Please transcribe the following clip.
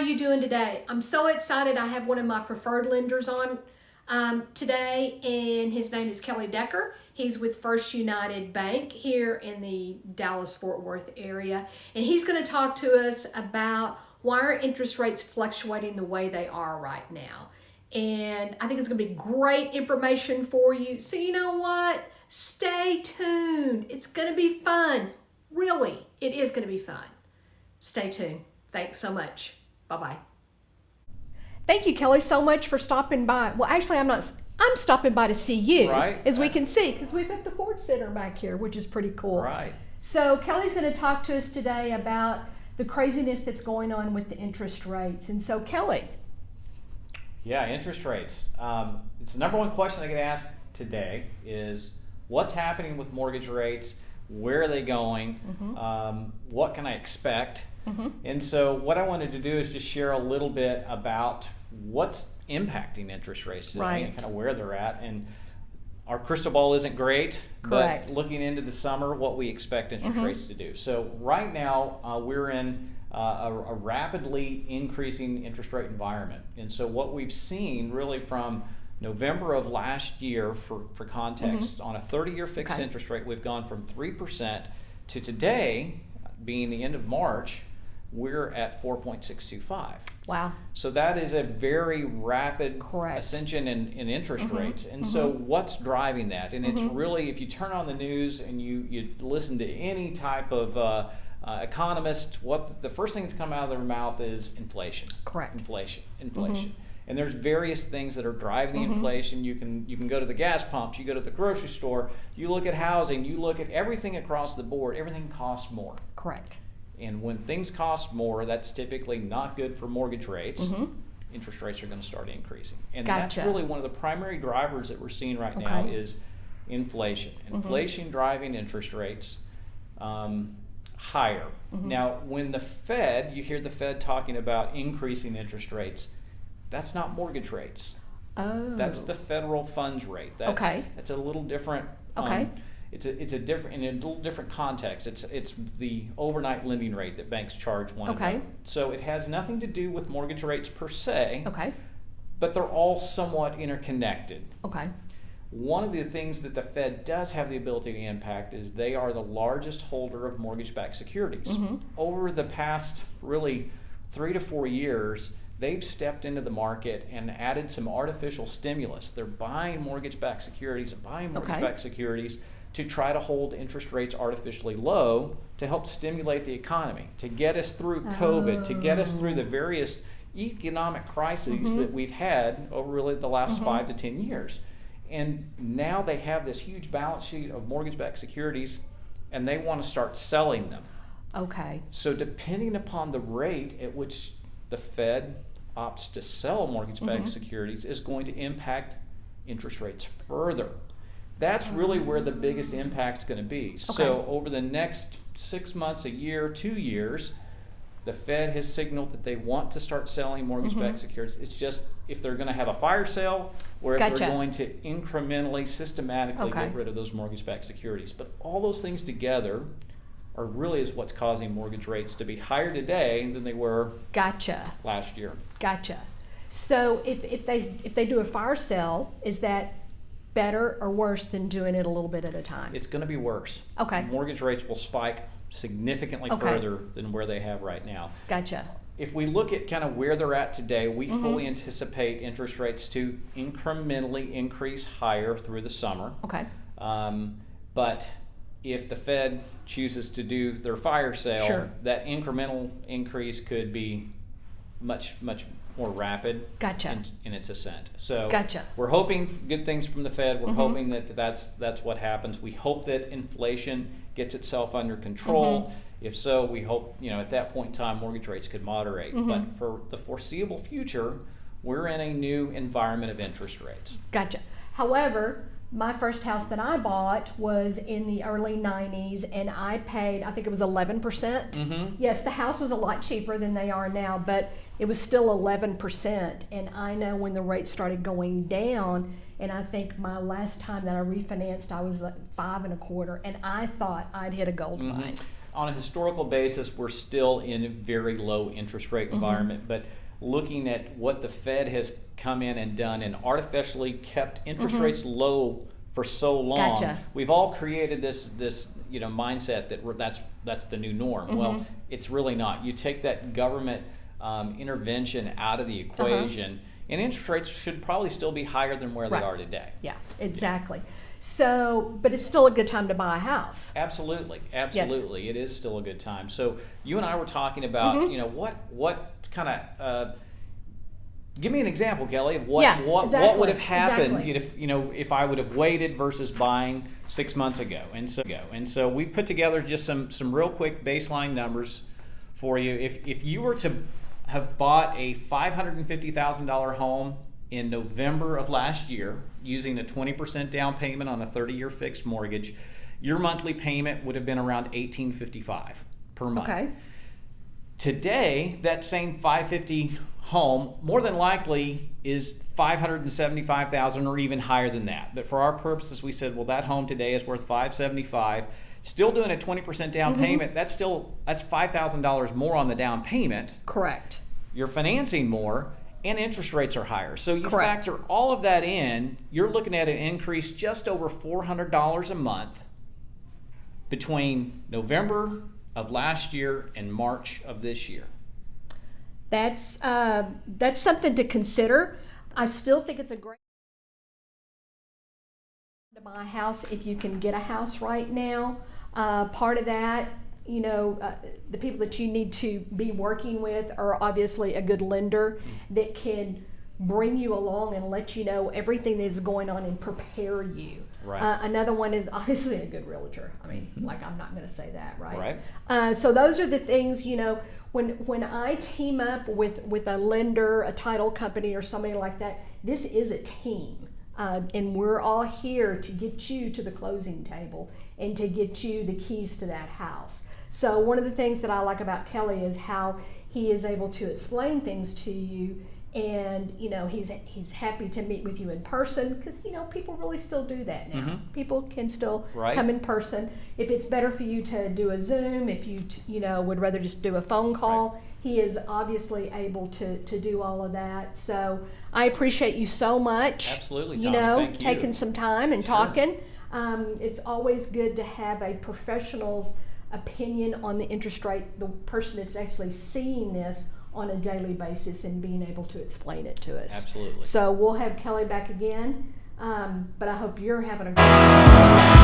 you doing today? I'm so excited. I have one of my preferred lenders on today, and his name is Kelly Decker. He's with First United Bank here in the Dallas-Fort Worth area, and he's going to talk to us about why are interest rates fluctuating the way they are right now. And I think it's going to be great information for you. So you know what? Stay tuned. It's going to be fun. Really, it is going to be fun. Stay tuned. Thanks so much. Bye-bye. Thank you, Kelly, so much for stopping by. Well, actually, I'm stopping by to see you, right, as we can see, because we've got the Ford Center back here, which is pretty cool. Right. So Kelly's going to talk to us today about the craziness that's going on with the interest rates. And so, Kelly. Yeah, interest rates. It's the number one question I get asked today is what's happening with mortgage rates? Where are they going? Mm-hmm. What can I expect? Mm-hmm. And so what I wanted to do is just share a little bit about what's impacting interest rates today, right, and kind of where they're at. And our crystal ball isn't great, correct, but looking into the summer, what we expect interest mm-hmm. rates to do. So right now we're in a rapidly increasing interest rate environment. And so what we've seen really from November of last year, for context, mm-hmm. on a 30-year fixed okay. interest rate, we've gone from 3% to today, being the end of March, we're at 4.625. Wow. So that is a very rapid correct. Ascension in interest mm-hmm. rates. And mm-hmm. so what's driving that? And mm-hmm. it's really, if you turn on the news and you listen to any type of economist, what the first thing that's come out of their mouth is inflation. Correct. Inflation. Mm-hmm. And there's various things that are driving the mm-hmm. inflation. You can go to the gas pumps, you go to the grocery store, you look at housing, you look at everything across the board, everything costs more. Correct. And when things cost more, that's typically not good for mortgage rates. Mm-hmm. Interest rates are going to start increasing. And gotcha. That's really one of the primary drivers that we're seeing right okay. now is inflation. Mm-hmm. Inflation driving interest rates higher. Mm-hmm. Now, when the Fed, you hear the Fed talking about increasing interest rates, that's not mortgage rates. Oh. That's the federal funds rate. That's, okay. It's a little different. Okay. It's a different, in a little different context. It's the overnight lending rate that banks charge one okay. another. So it has nothing to do with mortgage rates per se. Okay. But they're all somewhat interconnected. Okay. One of the things that the Fed does have the ability to impact is they are the largest holder of mortgage-backed securities. Mm-hmm. Over the past really 3 to 4 years, they've stepped into the market and added some artificial stimulus. They're buying mortgage-backed securities and buying mortgage-backed okay. securities to try to hold interest rates artificially low to help stimulate the economy, to get us through COVID, to get us through the various economic crises mm-hmm. that we've had over really the last mm-hmm. 5 to 10 years. And now they have this huge balance sheet of mortgage-backed securities, and they want to start selling them. Okay. So depending upon the rate at which the Fed opts to sell mortgage-backed mm-hmm. securities is going to impact interest rates further. That's really where the biggest impact's going to be. Okay. So over the next 6 months, a year, 2 years, the Fed has signaled that they want to start selling mortgage-backed mm-hmm. securities. It's just if they're going to have a fire sale or if gotcha. They're going to incrementally, systematically okay. get rid of those mortgage-backed securities. But all those things together are really is what's causing mortgage rates to be higher today than they were gotcha. last year. Gotcha. So if they do a fire sale, is that better or worse than doing it a little bit at a time? It's going to be worse. Okay. Mortgage rates will spike significantly okay. further than where they have right now. Gotcha. If we look at kind of where they're at today, we mm-hmm. fully anticipate interest rates to incrementally increase higher through the summer. Okay. But if the Fed chooses to do their fire sale, sure. that incremental increase could be much more rapid gotcha. in its ascent. So gotcha. We're hoping good things from the Fed. We're mm-hmm. hoping that's what happens. We hope that inflation gets itself under control. Mm-hmm. If so, we hope at that point in time mortgage rates could moderate. Mm-hmm. But for the foreseeable future, we're in a new environment of interest rates. Gotcha. However, my first house that I bought was in the early 90s, and I paid, I think it was 11%. Mm-hmm. Yes, the house was a lot cheaper than they are now, but it was still 11%. And I know when the rates started going down, and I think my last time that I refinanced, I was like 5.25, and I thought I'd hit a gold mine. on a historical basis, we're still in a very low interest rate environment, but looking at what the Fed has come in and done and artificially kept interest rates low for so long, Gotcha. we've all created this mindset that that's the new norm. Well, it's really not. You take that government intervention out of the equation, and interest rates should probably still be higher than where they are today. Yeah, exactly. So, but it's still a good time to buy a house. Absolutely. It is still a good time. So you and I were talking about, what kind of, give me an example, Kelly, of what would have happened if I would have waited versus buying 6 months ago. And so we've put together just some real quick baseline numbers for you. If you were to have bought a $550,000 home in November of last year using a 20% down payment on a 30-year fixed mortgage, your monthly payment would have been around $1,855 per month. Okay. Today, that same $550,000 home more than likely is $575,000 or even higher than that. But for our purposes, we said, well, that home today is worth $575,000. Still doing a 20% down payment, that's $5,000 more on the down payment. Correct. You're financing more, and interest rates are higher. So you factor all of that in, you're looking at an increase just over $400 a month between November of last year and March of this year. That's something to consider. I still think it's a great to buy a house if you can get a house right now. Part of that, the people that you need to be working with are obviously a good lender that can bring you along and let you know everything that's going on and prepare you. Right. Another one is obviously a good realtor. I mean, I'm not going to say that, right? So those are the things, when I team up with a lender, a title company, or somebody like that, this is a team. And we're all here to get you to the closing table and to get you the keys to that house. So one of the things that I like about Kelly is how he is able to explain things to you, and he's happy to meet with you in person, because people really still do that now. People can still come in person. If it's better for you to do a Zoom, if you would rather just do a phone call, he is obviously able to do all of that. So I appreciate you so much. Absolutely, Tommye. Thank you. Taking some time and talking. It's always good to have a professional's opinion on the interest rate, the person that's actually seeing this on a daily basis and being able to explain it to us. Absolutely. So we'll have Kelly back again, but I hope you're having a great